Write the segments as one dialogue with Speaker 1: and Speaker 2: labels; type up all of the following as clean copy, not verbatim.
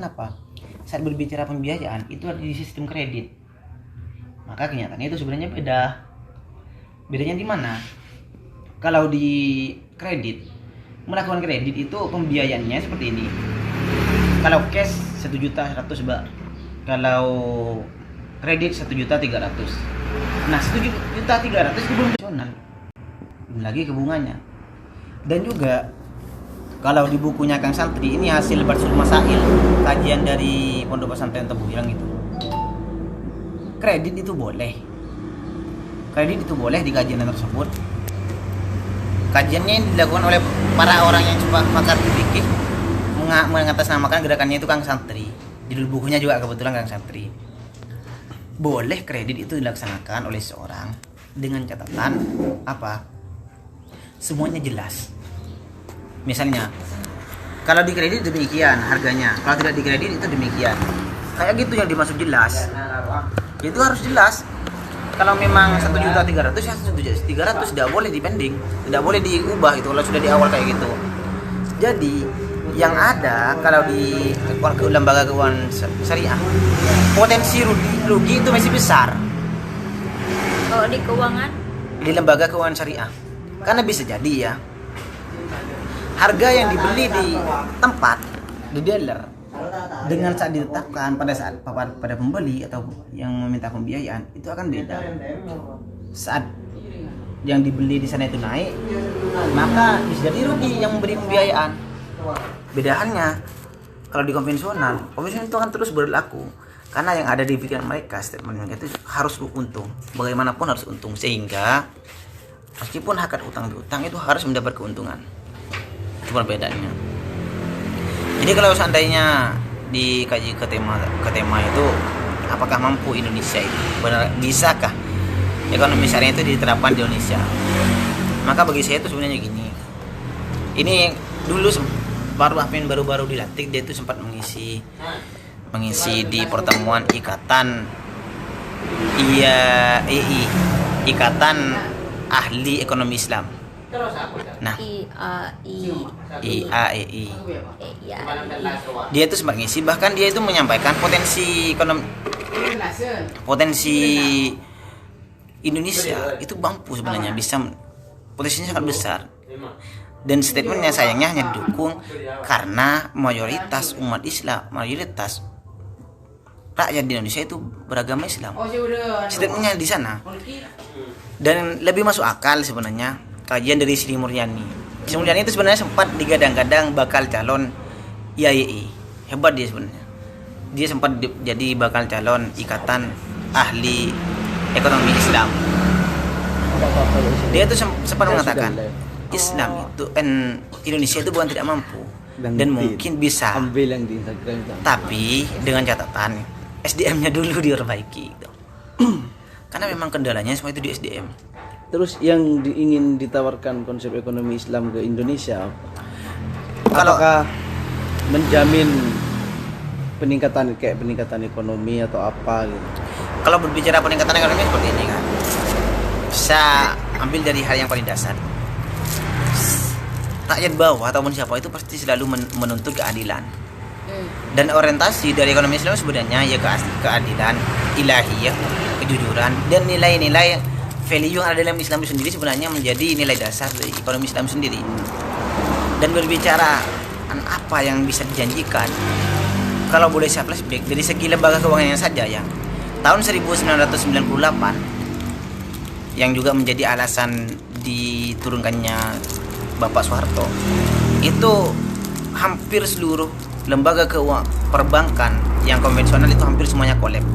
Speaker 1: Kenapa? Saat berbicara pembiayaan itu ada di sistem kredit. Maka kenyataannya itu sebenarnya beda. Bedanya di mana? Kalau di kredit, melakukan kredit itu pembiayaannya seperti ini. Kalau cash 1.100.000, Mbak. Kalau kredit 1.300.000. Nah, 1.300.000 itu belum nasional. Belum lagi ke bunganya. Dan juga kalau di bukunya Kang Santri, ini hasil Batsul Masail, kajian dari Pondok Pesantren Tebuireng itu. Kredit itu boleh. Kredit itu boleh di kajian tersebut. Kajiannya ini dilakukan oleh para orang yang coba pakar fikih, mengatasnamakan gerakannya itu Kang Santri. Judul bukunya juga kebetulan Kang Santri. Boleh kredit itu dilaksanakan oleh seorang dengan catatan apa? Semuanya jelas. Misalnya, kalau di kredit demikian harganya, kalau tidak di kredit itu demikian. Kayak gitu yang dimaksud jelas. Itu harus jelas. Kalau memang 1.300.000 ya 1.300.000, tidak boleh dipending, tidak boleh diubah itu kalau sudah di awal kayak gitu. Jadi yang ada kalau di lembaga keuangan syariah, potensi rugi itu masih besar.
Speaker 2: Kalau di keuangan?
Speaker 1: Di lembaga keuangan syariah, karena bisa jadi ya, harga yang dibeli di tempat di dealer dengan saat ditetapkan pada pembeli atau yang meminta pembiayaan itu akan beda. Saat yang dibeli di sana itu naik, maka bisa jadi rugi yang memberi pembiayaan. Bedaannya kalau di konvensional itu akan terus berlaku karena yang ada di pikiran mereka, statement mereka itu harus untung, bagaimanapun harus untung, sehingga meskipun hakikat utang piutang itu harus mendapat keuntungan. Itu perbedaannya. Jadi kalau seandainya dikaji ke tema itu, apakah mampu Indonesia itu benar, bisakah ekonomi syariah itu diterapkan di Indonesia? Maka bagi saya itu sebenarnya gini. Ini dulu baru dilantik, dia itu sempat mengisi di pertemuan ikatan IAEI, Ikatan Ahli Ekonomi Islam. Nah, IAEI. Dia itu sempat ngisi, bahkan dia itu menyampaikan potensi ekonomi, potensi Indonesia itu mampu sebenarnya, bisa, potensinya sangat besar. Dan statementnya sayangnya hanya didukung karena mayoritas umat Islam, mayoritas rakyat di Indonesia itu beragama Islam. Statementnya di sana. Dan lebih masuk akal sebenarnya kajian dari Sri Mulyani. Sri Mulyani itu sebenarnya sempat digadang-gadang bakal calon IAEI. Hebat dia sebenarnya. Dia sempat jadi bakal calon Ikatan Ahli Ekonomi Islam. Dia itu sempat mengatakan Islam itu Indonesia itu bukan tidak mampu dan mungkin bisa. Tapi dengan catatan SDM-nya dulu diperbaiki gitu. Karena memang kendalanya semua itu di SDM.
Speaker 3: Terus yang ingin ditawarkan konsep ekonomi Islam ke Indonesia, apakah menjamin peningkatan ekonomi atau apa gitu?
Speaker 1: Kalau berbicara peningkatan ekonomi seperti ini kan, bisa ambil dari hal yang paling dasar. Rakyat bawah ataupun siapa itu pasti selalu menuntut keadilan. Dan orientasi dari ekonomi Islam sebenarnya ya keadilan ilahiyah, kejujuran, dan nilai-nilai value yang ada dalam Islam itu sendiri sebenarnya menjadi nilai dasar dari ekonomi Islam sendiri. Dan berbicara apa yang bisa dijanjikan, kalau boleh saya flashback dari segi lembaga keuangan saja ya, tahun 1998 yang juga menjadi alasan diturunkannya Bapak Soeharto, itu hampir seluruh lembaga keuangan perbankan yang konvensional itu hampir semuanya kolab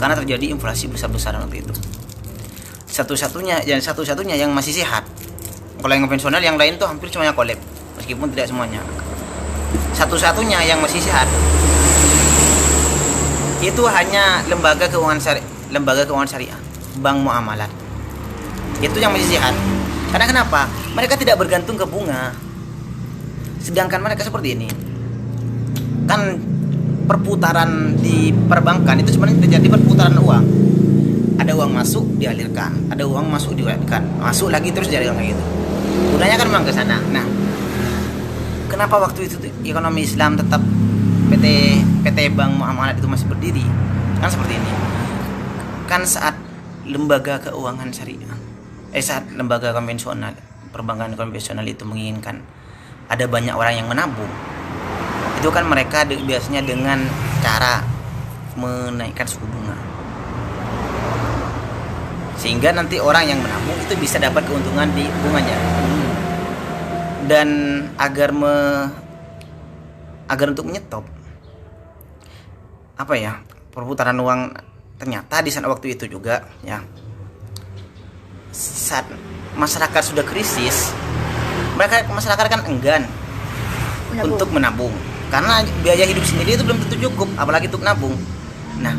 Speaker 1: karena terjadi inflasi besar-besaran waktu itu. Satu-satunya yang masih sehat, kalau yang konvensional yang lain tuh hampir semuanya kolab, meskipun tidak semuanya. Satu-satunya yang masih sehat itu hanya lembaga keuangan syariah, bank muamalat. Itu yang masih sehat. Karena kenapa? Mereka tidak bergantung ke bunga. Sedangkan mereka seperti ini. Kan perputaran di perbankan itu sebenarnya terjadi perputaran uang. Ada uang masuk dialirkan, ada uang masuk dialirkan, masuk lagi terus dialirkan lagi gitu. Gunanya kan memang ke sana. Nah, kenapa waktu itu ekonomi Islam tetap PT Bank Muamalat itu masih berdiri kan seperti ini. Kan saat lembaga keuangan syariah, saat lembaga konvensional, perbankan konvensional itu menginginkan ada banyak orang yang menabung, itu kan mereka biasanya dengan cara menaikkan suku bunga, sehingga nanti orang yang menabung itu bisa dapat keuntungan di bunganya. Dan agar untuk menyetop perputaran uang, ternyata di saat waktu itu juga ya, saat masyarakat sudah krisis, masyarakat kan enggan untuk menabung karena biaya hidup sendiri itu belum tentu cukup, apalagi untuk nabung. Nah,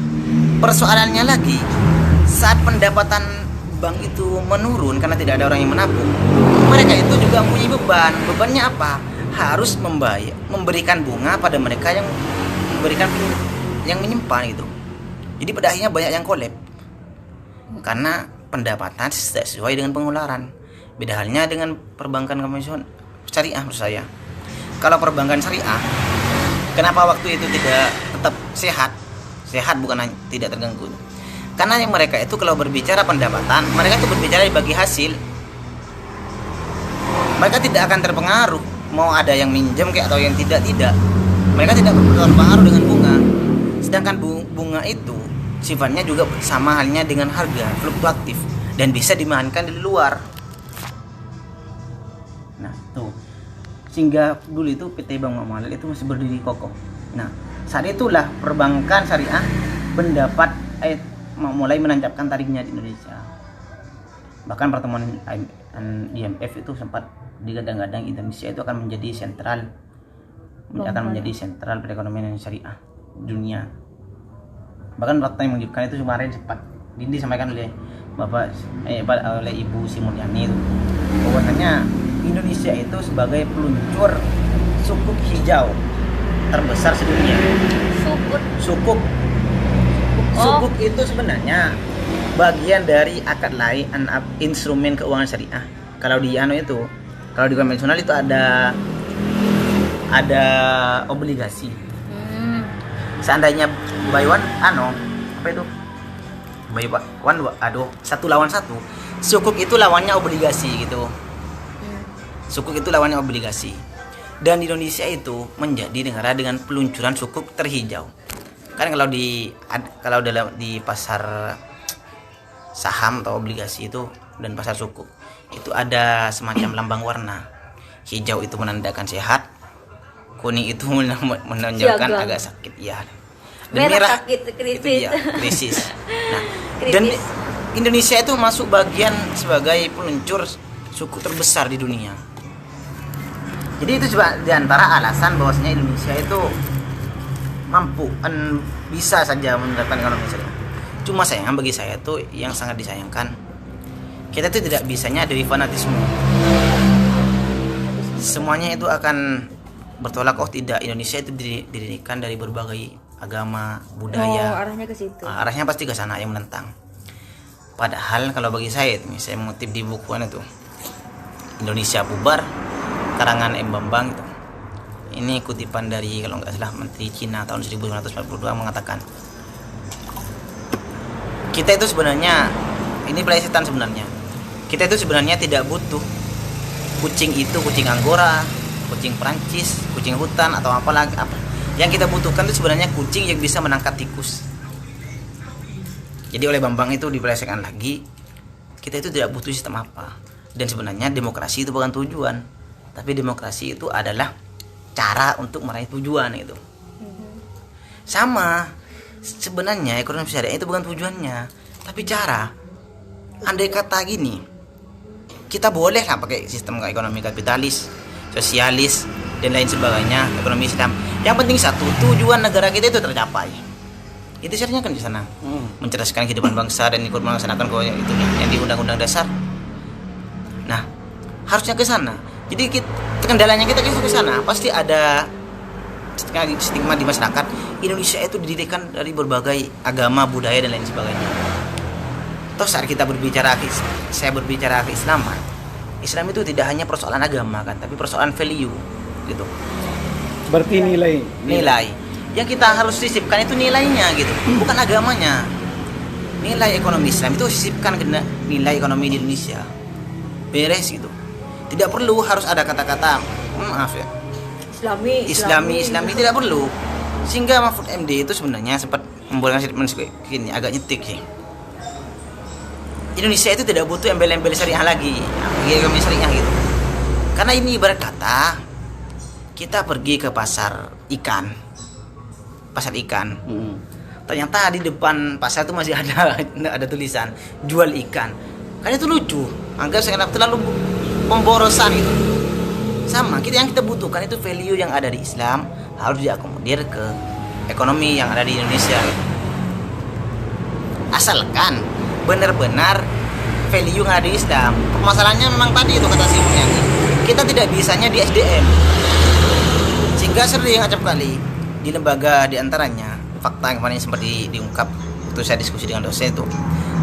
Speaker 1: persoalannya lagi saat pendapatan bank itu menurun karena tidak ada orang yang menabung, mereka itu juga mempunyai beban. Bebannya apa? Harus memberikan bunga pada mereka yang menyimpan gitu. Jadi pada akhirnya banyak yang kolab karena pendapatan tidak sesuai dengan pengeluaran. Beda halnya dengan perbankan konvensional syariah menurut saya. Kalau perbankan syariah, kenapa waktu itu tidak tetap sehat bukan hanya tidak terganggu? Karena yang mereka itu kalau berbicara pendapatan, mereka itu berbicara bagi hasil. Mereka tidak akan terpengaruh mau ada yang minjem kayak atau yang tidak. Mereka tidak terpengaruh dengan bunga. Sedangkan bunga itu sifatnya juga sama halnya dengan harga, fluktuatif dan bisa dimainkan di luar. Nah, tuh. Sehingga dulu itu PT Bank Muamalat itu masih berdiri kokoh. Nah, saat itulah perbankan syariah mendapat mulai menancapkan tariknya di Indonesia. Bahkan pertemuan IMF itu sempat digadang-gadang Indonesia itu akan menjadi sentral perekonomian syariah dunia. Bahkan fakta yang mengejutkan itu kemarin sempat disampaikan oleh oleh Ibu Sri Mulyani itu, bahwasanya Indonesia itu sebagai peluncur sukuk hijau terbesar sedunia. Sukuk itu sebenarnya bagian dari akad lain instrumen keuangan syariah. Kalau di konvensional itu ada obligasi. Seandainya buy one satu lawan satu, sukuk itu lawannya obligasi gitu. Sukuk itu lawannya obligasi. Dan Indonesia itu menjadi negara dengan peluncuran sukuk terhijau. Kan kalau di pasar saham atau obligasi itu dan pasar sukuk itu ada semacam lambang warna. Hijau itu menandakan sehat, kuning itu menunjukkan agak sakit ya. Dan merah
Speaker 2: sakit, krisis.
Speaker 1: Itu ya, krisis. Nah, dan Indonesia itu masuk bagian sebagai peluncur suku terbesar di dunia. Jadi itu juga diantara alasan bahwasanya Indonesia itu mampu bisa saja menerapkan ekonomi syariah. Cuma sayang bagi saya itu yang sangat disayangkan, kita itu tidak bisanya dari fanatisme. Semuanya itu akan bertolak, tidak, Indonesia itu didirikan dari berbagai agama, budaya.
Speaker 2: Arahnya ke situ.
Speaker 1: Arahnya pasti ke sana yang menentang. Padahal kalau bagi saya mengutip di bukuan itu Indonesia Bubar karangan M. Bambang itu. Ini kutipan dari kalau nggak salah Menteri Cina tahun 1942 mengatakan, kita itu sebenarnya, ini pelesetan sebenarnya, kita itu sebenarnya tidak butuh kucing Anggora, kucing Perancis, kucing hutan atau apa. Yang kita butuhkan itu sebenarnya kucing yang bisa menangkap tikus. Jadi oleh Bambang itu dipelesetkan lagi, kita itu tidak butuh sistem apa. Dan sebenarnya demokrasi itu bukan tujuan, tapi demokrasi itu adalah cara untuk meraih tujuan itu. Sama sebenarnya ekonomi syariah itu bukan tujuannya, tapi cara. Andai kata gini, kita boleh lah pakai sistem ekonomi kapitalis, sosialis dan lain sebagainya, ekonomi Islam. Yang penting satu, tujuan negara kita itu tercapai. Itu syariahnya kan di sana, mencerdaskan kehidupan bangsa dan ikut melaksanakan itu yang di Undang-Undang Dasar. Nah, harusnya ke sana. Jadi kendalanya kita ke sana, pasti ada stigma di masyarakat. Indonesia itu didirikan dari berbagai agama, budaya dan lain sebagainya. Toh saat kita saya berbicara keislaman, Islam itu tidak hanya persoalan agama kan, tapi persoalan value gitu.
Speaker 3: Berarti nilai.
Speaker 1: Yang kita harus sisipkan itu nilainya gitu, bukan agamanya. Nilai ekonomi Islam itu sisipkan ke nilai ekonomi di Indonesia. Beres gitu. Tidak perlu harus ada kata-kata maaf ya, Islami tidak perlu. Sehingga Mahfud MD itu sebenarnya sempat membuatkan statement gini, agak nyetik sih. Indonesia itu tidak butuh embel-embel syariah lagi, ekonomi syariah gitu. Karena ini ibarat kata kita pergi ke pasar ikan. Ternyata di depan pasar itu masih ada tulisan jual ikan. Kan itu lucu. Anggap sangat terlalu pemborosan gitu. Sama, yang kita butuhkan itu value yang ada di Islam harus diakomodir ke ekonomi yang ada di Indonesia gitu. Asalkan benar-benar value yang ada di Islam. Masalahnya memang tadi itu kata Simon, kita tidak bisanya di SDM. Sehingga sering acap kali di lembaga, di antaranya fakta yang kemarin seperti diungkap waktu saya diskusi dengan dosen itu,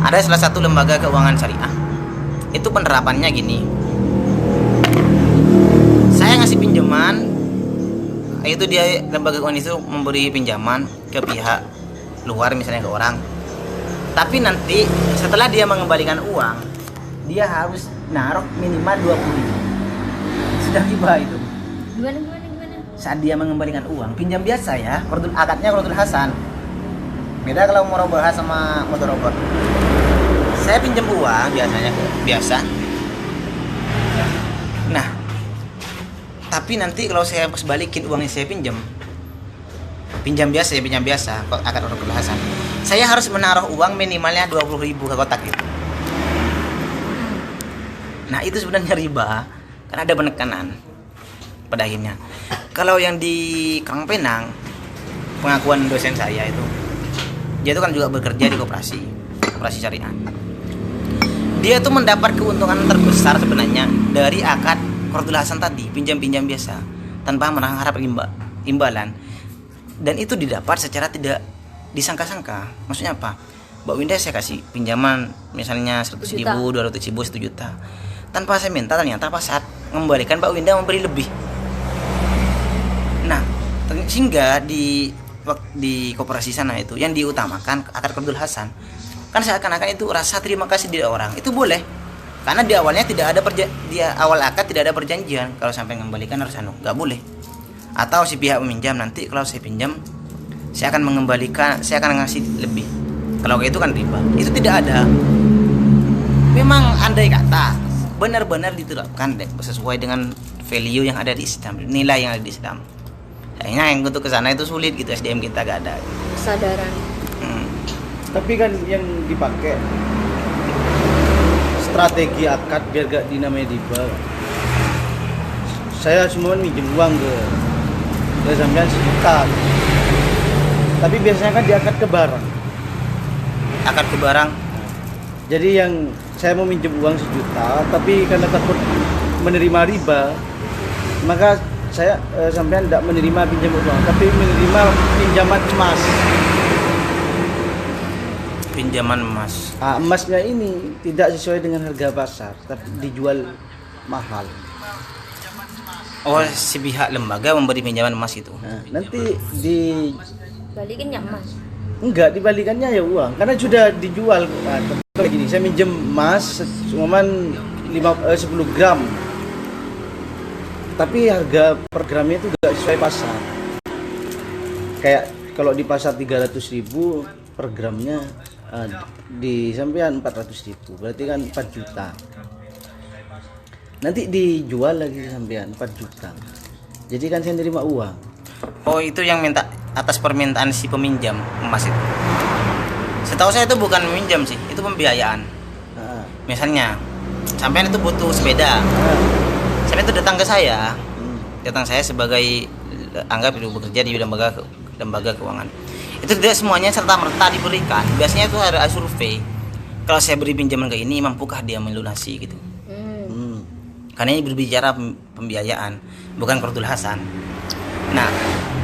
Speaker 1: ada salah satu lembaga keuangan syariah itu penerapannya gini, saya ngasih pinjaman, itu dia lembaga keuangan itu memberi pinjaman ke pihak luar, misalnya ke orang, tapi nanti setelah dia mengembalikan uang dia harus naruh minimal 20.000. Sudah riba itu.
Speaker 2: Gimana?
Speaker 1: Saat dia mengembalikan uang, pinjam biasa ya, akadnya Qardul Hasan. Beda kalau murabahah sama mudharabah. Saya pinjam uang biasa. Nah, tapi nanti kalau saya pas balikin uang yang saya pinjam biasa, akad Qardul Hasan. Saya harus menaruh uang minimalnya 20.000 ke kotak itu. Nah, itu sebenarnya riba karena ada penekanan pada akhirnya. Kalau yang di Karangpenang, pengakuan dosen saya itu, dia itu kan juga bekerja di koperasi syariah. Dia tuh mendapat keuntungan terbesar sebenarnya dari akad Qardul Hasan tadi, pinjam-pinjam biasa tanpa mengharap imbalan, dan itu didapat secara tidak disangka-sangka. Maksudnya apa? Mbak Winda saya kasih pinjaman misalnya 100.000, 200.000, 1 juta, tanpa saya minta, ternyata pas saat mengembalikan Mbak Winda memberi lebih. Nah, sehingga di koperasi sana itu yang diutamakan akad Qardul Hasan. Kan seakan-akan itu rasa terima kasih dari orang. Itu boleh. Karena di awalnya tidak ada awal akad tidak ada perjanjian kalau sampai mengembalikan harus nggak boleh. Atau si pihak meminjam nanti kalau saya pinjam saya akan mengembalikan, saya akan ngasih lebih. Kalau kayak itu kan riba. Itu tidak ada. Memang andai kata benar-benar diterapkan sesuai dengan value yang ada di Islam, nilai yang ada di Islam. Kayaknya yang untuk ke sana itu sulit gitu, SDM kita gak ada.
Speaker 2: Kesadaran.
Speaker 3: Tapi kan yang dipakai strategi akad biar gak dinamai riba. Saya semua minjem uang ke sampean 1 juta. Tapi biasanya kan diakad ke barang.
Speaker 1: Akad ke barang.
Speaker 3: Jadi yang saya mau minjem uang 1 juta, tapi karena takut menerima riba, maka saya sampean tidak menerima pinjam uang, tapi menerima pinjaman emas.
Speaker 1: Pinjaman emas.
Speaker 3: Emasnya ini tidak sesuai dengan harga pasar, tapi dijual mahal.
Speaker 1: Oh, si pihak lembaga memberi pinjaman emas itu.
Speaker 3: Nah, nanti
Speaker 2: Balikin ya Mas.
Speaker 3: enggak dibalikannya ya uang, karena sudah dijual. Nah, kayak gini, saya minjem emas cuman 10 gram. Tapi harga per gramnya itu enggak sesuai pasar. Kayak kalau di pasar 300.000 per gramnya, di sampean 400.000, berarti kan 4 juta. Nanti dijual lagi sampean 4 juta. Jadi kan saya nerima uang.
Speaker 1: Oh, itu yang minta atas permintaan si peminjam emas itu. Setahu saya itu bukan meminjam sih, itu pembiayaan. Misalnya, sampean itu butuh sepeda. Sampean itu datang ke saya. Datang saya sebagai anggap itu bekerja di lembaga keuangan. Itu tidak semuanya serta-merta diberikan. Biasanya itu ada survei. Kalau saya beri pinjaman ke ini, mampukah dia melunasi gitu. Karena ini berbicara pembiayaan, bukan Qardul Hasan. Nah,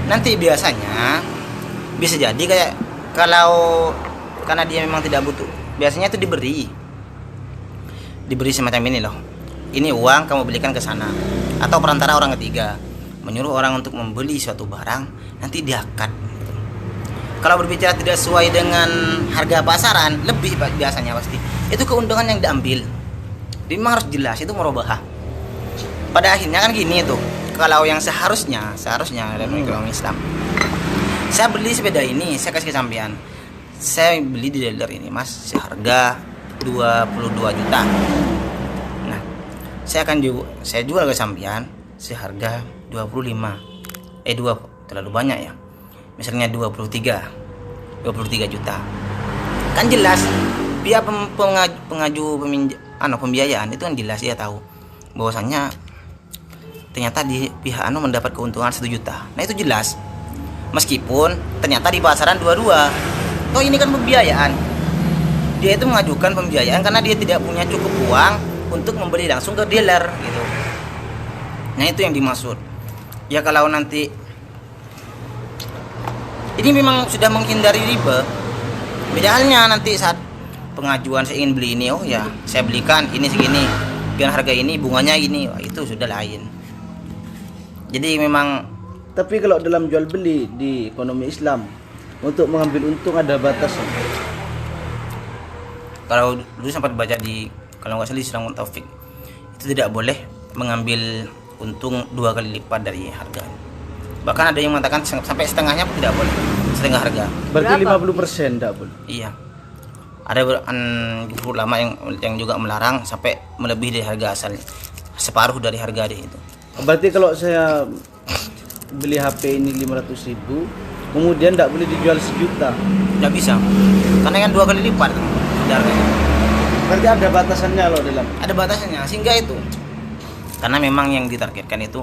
Speaker 1: nanti biasanya bisa jadi kayak kalau karena dia memang tidak butuh, biasanya itu diberi semacam ini loh. Ini uang kamu belikan ke sana, atau perantara orang ketiga menyuruh orang untuk membeli suatu barang, nanti diakad Kalau berbicara tidak sesuai dengan harga pasaran, lebih biasanya pasti. Itu keuntungan yang diambil. Jadi memang harus jelas itu murabahah. Pada akhirnya kan gini tuh. Kalau yang seharusnya dalam ekonomi Islam. Saya beli sepeda ini, saya kasih ke sampean. Saya beli di dealer ini, Mas, seharga 22 juta. Nah, saya jual ke sampean seharga 25. 2 terlalu banyak ya. Misalnya 23 juta. Kan jelas pihak pengaju pembiayaan itu kan jelas dia tahu bahwasannya ternyata di pihak mendapat keuntungan 1 juta. Nah, itu jelas. Meskipun ternyata di pasaran 22. Toh ini kan pembiayaan. Dia itu mengajukan pembiayaan karena dia tidak punya cukup uang untuk membeli langsung ke dealer gitu. Nah, itu yang dimaksud. Ya kalau nanti ini memang sudah menghindari riba. Beda halnya nanti saat pengajuan saya ingin beli ini, oh ya saya belikan ini segini dengan harga ini, bunganya ini, wah, itu sudah lain. Jadi memang,
Speaker 3: tapi kalau dalam jual beli di ekonomi Islam untuk mengambil untung ada batasnya.
Speaker 1: kalau dulu sempat baca kalau nggak salah di Surah Taufik, itu tidak boleh mengambil untung 2 kali lipat dari harga. Bahkan ada yang mengatakan sampai setengahnya pun tidak boleh, setengah harga.
Speaker 3: Berarti
Speaker 2: Berapa?
Speaker 3: 50% tidak boleh.
Speaker 1: Iya. Ada ulama yang juga melarang sampai melebihi dari harga asalnya, separuh dari harga dia itu.
Speaker 3: Berarti kalau saya beli HP ini 500.000, kemudian tidak boleh dijual 1 juta.
Speaker 1: Nggak bisa, karena kan 2 kali lipat harganya.
Speaker 3: Berarti ada batasannya loh dalam.
Speaker 1: Ada batasannya, sehingga itu karena memang yang ditargetkan itu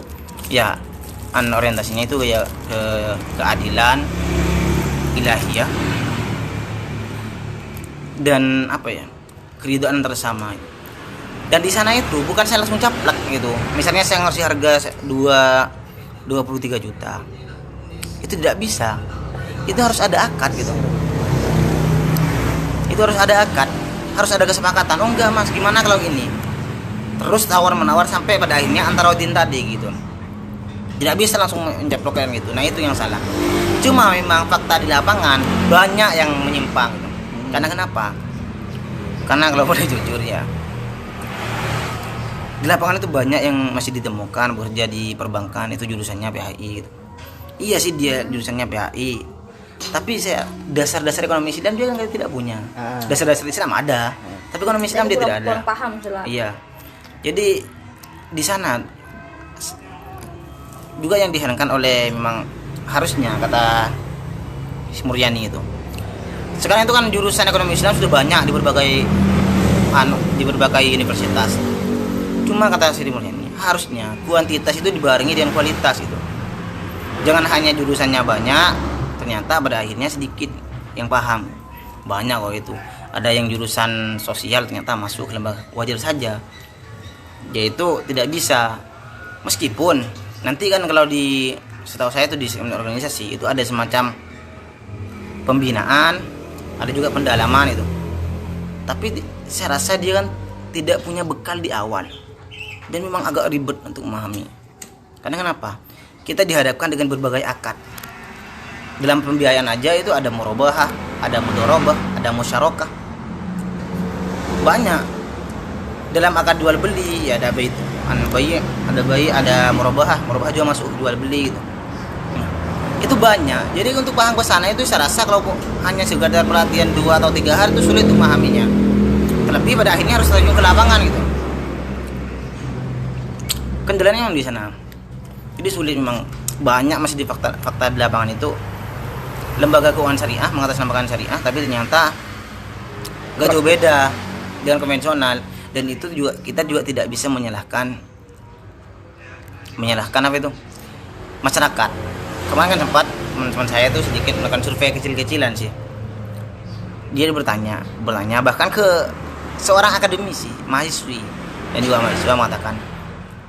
Speaker 1: ya orientasinya itu ya keadilan ilahiyah dan keridhaan bersama. Dan di sana itu bukan saya langsung caplak gitu. Misalnya saya ngasih harga 23 juta. Itu tidak bisa. Itu harus ada akad gitu. Itu harus ada akad, harus ada kesepakatan. Oh enggak Mas, gimana kalau ini? Terus tawar-menawar sampai pada akhirnya antara Odin tadi gitu. Tidak bisa langsung mencaplokkan gitu. Nah, itu yang salah. Cuma memang fakta di lapangan banyak yang menyimpang gitu. Karena kenapa? Karena kalau boleh jujur ya, di lapangan itu banyak yang masih ditemukan bekerja di perbankan itu jurusannya PHI gitu. Iya sih dia jurusannya PHI, tapi dasar-dasar ekonomi Islam dia kan tidak punya. Dasar-dasar Islam ada, tapi ekonomi Islam dia tidak ada.
Speaker 2: Kurang paham jelas.
Speaker 1: Iya. Jadi di sana juga yang diherankan oleh memang harusnya kata Muryani itu. Sekarang itu kan jurusan ekonomi Islam sudah banyak di berbagai universitas. Cuma kata Sri Mulyani, harusnya kuantitas itu dibarengi dengan kualitas itu. Jangan hanya jurusannya banyak, ternyata pada akhirnya sedikit yang paham. Banyak kok itu. Ada yang jurusan sosial ternyata masuk lembaga, wajar saja. Yaitu tidak bisa. Meskipun nanti kan kalau setahu saya itu di organisasi itu ada semacam pembinaan, ada juga pendalaman itu. Tapi saya rasa dia kan tidak punya bekal di awal. Dan memang agak ribet untuk memahami. Karena kenapa? Kita dihadapkan dengan berbagai akad. Dalam pembiayaan aja itu ada murabahah, ada mudharabah, ada musyarakah. Banyak. Dalam akad jual beli ya ada ada murabahah juga masuk jual beli gitu. Itu banyak. Jadi untuk paham ke sana itu saya rasa kalau hanya sekedar pelatihan 2 atau 3 hari itu sulit untuk memahaminya. Terlebih pada akhirnya harus terjun ke lapangan gitu. Kendalanya memang di sana. Jadi sulit memang, banyak masih di fakta di lapangan itu lembaga keuangan syariah mengatasnamakan syariah, tapi ternyata gak jauh beda dengan konvensional. Dan itu juga kita juga tidak bisa menyalahkan masyarakat. Kemarin kan sempat teman-teman saya itu sedikit melakukan survei kecil-kecilan sih. Dia bertanya bahkan ke seorang akademisi, mahasiswi dan juga mahasiswa mengatakan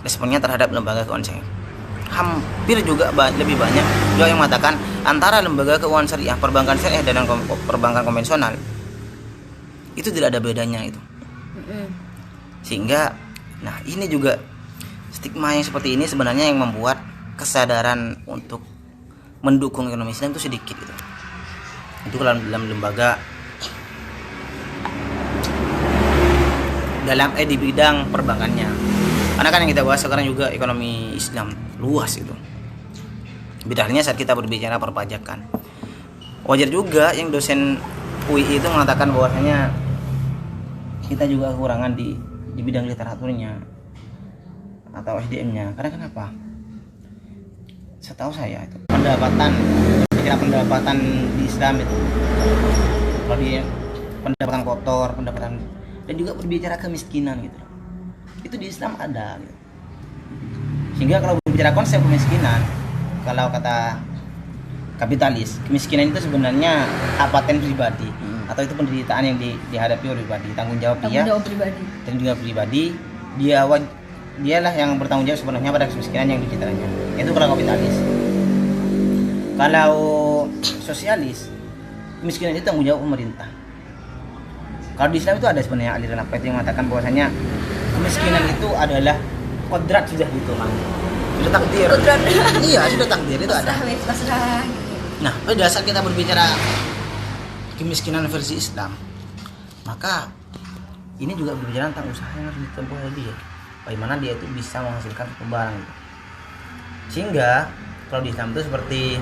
Speaker 1: responnya terhadap lembaga keuangan syariah. Hampir juga lebih banyak juga yang mengatakan antara lembaga keuangan syariah, perbankan syariah dan perbankan konvensional itu tidak ada bedanya itu. Sehingga ini juga stigma yang seperti ini sebenarnya yang membuat kesadaran untuk mendukung ekonomi Islam itu sedikit gitu. itu kalau dalam lembaga di bidang perbankannya. Karena kan yang kita bahas sekarang juga ekonomi Islam luas itu. Bedanya saat kita berbicara perpajakan. Wajar juga yang dosen UI itu mengatakan bahwasanya kita juga kekurangan di bidang literaturnya atau SDM-nya. Karena kenapa? Setahu saya itu pendapatan di Islam itu, kalau dia pendapatan kotor, pendapatan, dan juga berbicara kemiskinan gitu, itu di Islam ada gitu. Sehingga kalau berbicara konsep kemiskinan, kalau kata kapitalis, kemiskinan itu sebenarnya hak paten pribadi atau itu penderitaan yang dihadapi oleh pribadi, tanggung jawab pribadi dan juga pribadi, dialah yang bertanggung jawab sebenarnya pada kemiskinan yang dicitranya. Itu kalau kapitalis. Kalau sosialis, kemiskinan itu tanggung jawab pemerintah. Kalau di Islam itu ada sebenarnya aliran apa itu yang mengatakan bahwasanya kemiskinan itu adalah kodrat, sudah dihitung, sudah takdir. Iya, sudah takdir, itu ada. Nah, pada saat kita berbicara kemiskinan versi Islam, maka ini juga berbicara tentang usaha yang harus ditempuh oleh dia. Bagaimana dia itu bisa menghasilkan barang gitu. Sehingga kalau di Islam itu seperti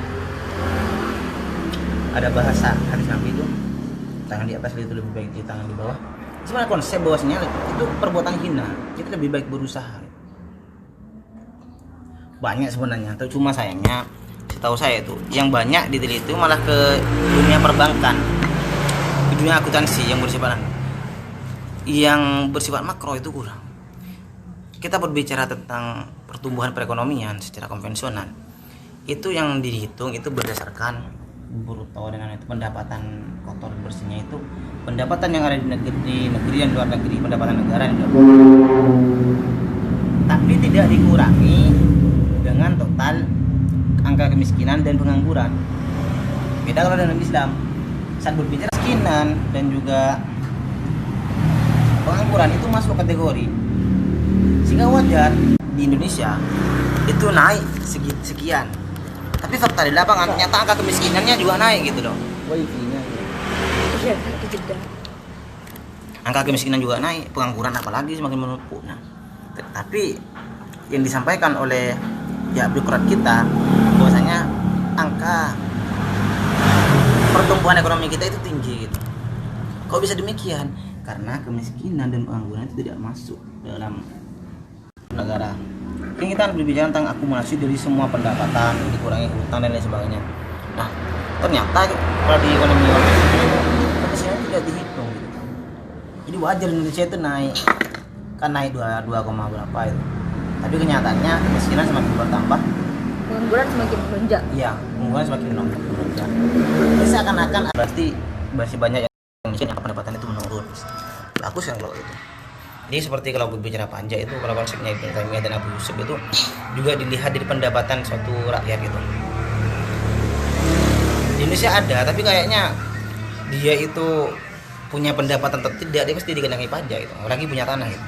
Speaker 1: ada bahasa hadis Nabi itu, tangan di atas itu lebih baik dari tangan di bawah. Sebenarnya konsep bahwasanya itu perbuatan hina, kita lebih baik berusaha. Banyak sebenarnya, tapi cuma sayangnya setahu saya itu yang banyak diteliti itu malah ke dunia perbankan, ke dunia akuntansi yang bersifat makro itu kurang. Kita berbicara tentang pertumbuhan perekonomian secara konvensional, itu yang dihitung itu berdasarkan bruto dengan itu pendapatan kotor bersihnya, itu pendapatan yang ada di negeri dan luar negeri, pendapatan negara yang tapi tidak dikurangi dengan total angka kemiskinan dan pengangguran. Beda kalau dalam Islam, saat berbicara kemiskinan dan juga pengangguran itu masuk kategori, sehingga wajar di Indonesia itu naik sekian. Tapi fakta di lapangan ternyata angka kemiskinannya juga naik gitu dong.
Speaker 3: Wifi-nya.
Speaker 2: Iya, itu jeda.
Speaker 1: Angka kemiskinan juga naik, pengangguran apalagi semakin menumpuk. Nah, tapi yang disampaikan oleh birokrat kita bahwasanya angka pertumbuhan ekonomi kita itu tinggi gitu. Kok bisa demikian? Karena kemiskinan dan pengangguran itu tidak masuk dalam negara. Ini kita berbicara tentang akumulasi dari semua pendapatan, dikurangi hutang dan lain sebagainya. Nah, ternyata kalau di ekonomi kemiskinan tidak dihitung gitu. Jadi wajar Indonesia itu naik, kan naik 2 berapa itu. Tapi kenyataannya kemiskinan semakin bertambah,
Speaker 2: Pengangguran semakin melonjak.
Speaker 1: iya, pengangguran semakin melonjak. Ini seakan-akan berarti masih banyak yang pendapatan itu menurun. Bagus kan kalau itu. Jadi seperti kalau berbicara pajak itu, kalau konsepnya Ibnu Taimiyah dan Abu Yusuf itu juga dilihat dari pendapatan suatu rakyat gitu. Di Indonesia ada, tapi kayaknya dia itu punya pendapatan atau tidak, dia pasti dikenai pajak gitu. Apalagi punya tanah gitu.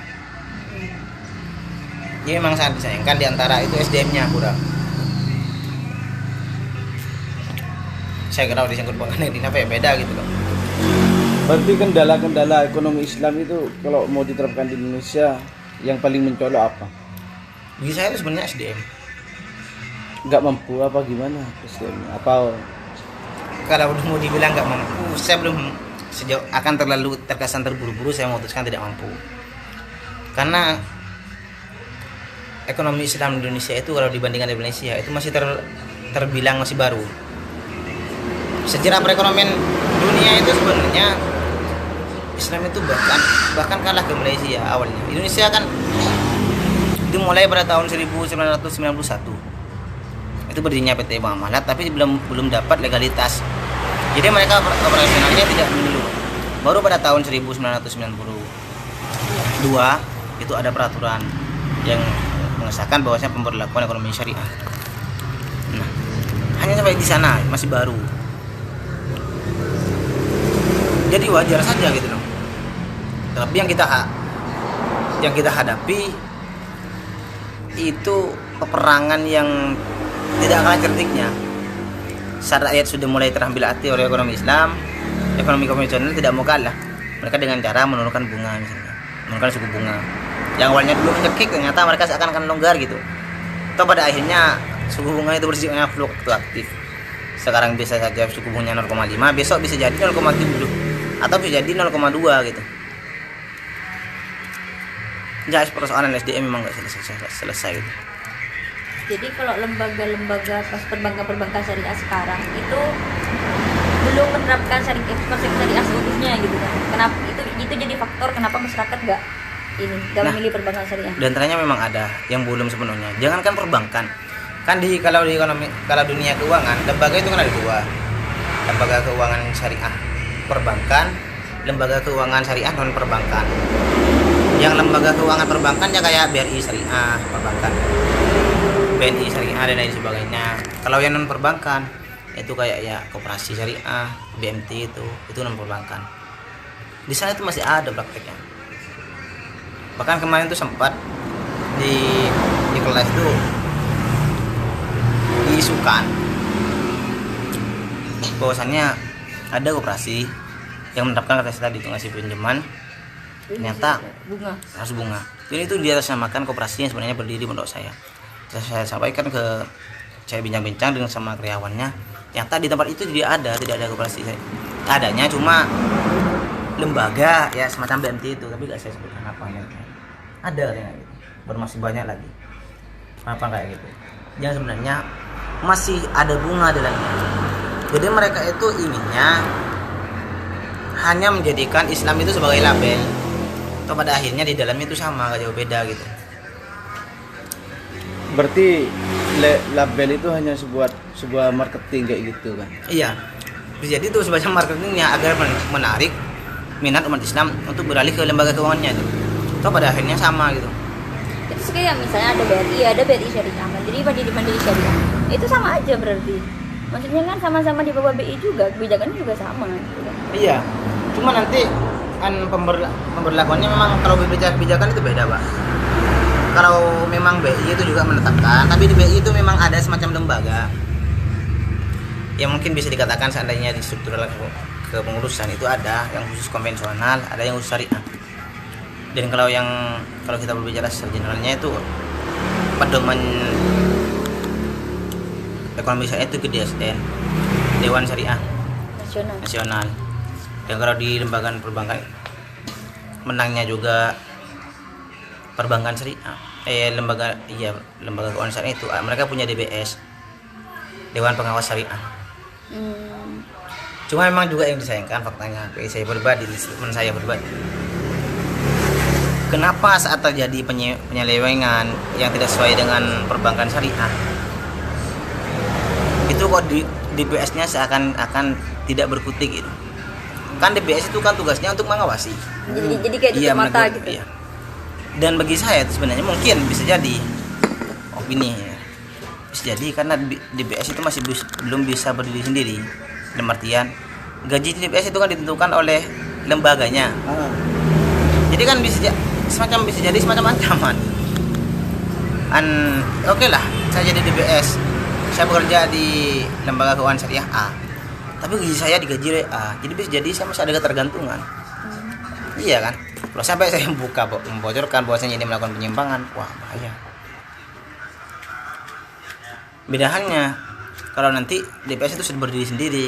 Speaker 1: Jadi memang sangat disayangkan di antara itu SDM-nya kurang. Saya kira di sangkut mengenai di apa ya beda gitu loh.
Speaker 3: Berarti kendala-kendala ekonomi Islam itu kalau mau diterapkan di Indonesia yang paling mencolok apa?
Speaker 1: Bagi saya itu sebenarnya SDM.
Speaker 3: Nggak mampu apa gimana SDM? Apa?
Speaker 1: Kalau mau dibilang nggak mampu, saya belum sejauh akan terlalu terkesan terburu-buru saya memutuskan tidak mampu. Karena ekonomi Islam di Indonesia itu kalau dibandingkan dengan Indonesia itu masih terbilang masih baru. Sejarah perekonomian dunia itu sebenarnya Islam itu bahkan kalah ke Malaysia awalnya. Indonesia kan dimulai pada tahun 1991. Itu berdirinya PT Bank Malat, tapi belum dapat legalitas. Jadi mereka operasionalnya tidak menyeluruh. Baru pada tahun 1992 itu ada peraturan yang mengesahkan bahwasanya pemberlakuan ekonomi syariah. Nah, hanya sampai di sana masih baru. Jadi wajar saja gitu loh. Tapi yang kita hadapi itu peperangan yang tidak kalah cerdiknya. saat rakyat sudah mulai terambil hati oleh ekonomi Islam, ekonomi konvensional tidak mau kalah. Mereka dengan cara menurunkan bunga misalnya, menurunkan suku bunga. Yang awalnya dulu mencekik, ternyata mereka seakan-akan longgar gitu. Atau pada akhirnya suku bunga itu bersifatnya fluktuatif. Sekarang bisa saja suku bunganya 0,5, besok bisa jadi 0,7 atau bisa jadi 0,2 gitu. Ya, persoalan SDM memang nggak selesai gitu.
Speaker 2: Jadi kalau lembaga-lembaga perbankan syariah sekarang itu belum menerapkan konsep syariah seutuhnya gitu kan. Kenapa itu jadi faktor kenapa masyarakat nggak memilih perbankan syariah?
Speaker 1: Dan ternyata memang ada yang belum sepenuhnya. Jangankan perbankan, kan kalau di ekonomi, kalau dunia keuangan, lembaga itu kan ada dua, lembaga keuangan syariah perbankan, lembaga keuangan syariah non perbankan. Yang lembaga keuangan perbankan ya kayak BRI syariah perbankan, BNI syariah dan lain sebagainya. Kalau yang non perbankan itu kayak ya koperasi syariah, BMT itu non perbankan. Di sana itu masih ada prakteknya. Bahkan kemarin tuh sempat di kelas itu diisukan bahwasannya ada koperasi yang menerapkan kata tadi itu ngasih pinjaman ternyata harus bunga. Jadi itu di atas namakan koperasi yang sebenarnya berdiri di pondok saya. Saya sampaikan saya bincang-bincang dengan sama karyawannya, ternyata di tempat itu tidak ada koperasi. Adanya cuma lembaga ya semacam BMT itu, tapi nggak saya sebutkan apanya. Ada kayak gitu, masih banyak lagi apa kayak gitu yang sebenarnya masih ada bunga dalamnya. Jadi mereka itu inginnya hanya menjadikan Islam itu sebagai label, atau pada akhirnya di dalamnya itu sama, gak jauh beda gitu.
Speaker 3: Berarti label itu hanya sebuah marketing kayak gitu kan?
Speaker 1: Iya, bisa jadi itu sebagai marketingnya agar menarik minat umat Islam untuk beralih ke lembaga keuangannya itu. Atau pada akhirnya sama gitu.
Speaker 2: Itu kayak misalnya ada BRI syariah, mandiri syariah. Itu sama aja berarti. Maksudnya kan sama-sama di bawah BI juga, kebijakannya juga sama gitu kan.
Speaker 1: Iya. Cuma nanti kan pemberlakuannya memang kalau berbicara kebijakan itu beda, Pak. Kalau memang BI itu juga menetapkan, tapi di BI itu memang ada semacam lembaga yang mungkin bisa dikatakan seandainya di struktural kepengurusan itu ada yang khusus konvensional, ada yang khusus syariah. Dan kalau kita berbicara secara generalnya itu pedoman ekonomi syariah itu ke DSN, Dewan Syariah Nasional. Dan kalau di lembaga perbankan menangnya juga perbankan syariah, lembaga keuangan syariah itu mereka punya DBS, Dewan Pengawas Syariah. Cuma memang juga yang disayangkan faktanya, saya pribadi, kenapa saat terjadi penyelewengan yang tidak sesuai dengan perbankan syariah itu kok DBS-nya seakan-akan tidak berkutik gitu. Kan DBS itu kan tugasnya untuk mengawasi.
Speaker 2: Jadi kayak tutup mata gitu.
Speaker 1: Iya. Dan bagi saya itu sebenarnya mungkin bisa jadi opini ya. Bisa jadi karena DBS itu masih belum bisa berdiri sendiri. Dalam artian gaji DBS itu kan ditentukan oleh lembaganya. Jadi kan bisa jadi semacam ancaman. Oke lah, saya jadi DBS. Saya bekerja di lembaga keuangan syariah A. Tapi gaji saya digaji A. Jadi bisa jadi saya masih ada ketergantungan. Iya kan? Kalau sampai saya membocorkan bahwasanya ini melakukan penyimpangan, wah bahaya. Beda halnya kalau nanti DPS itu sudah berdiri sendiri,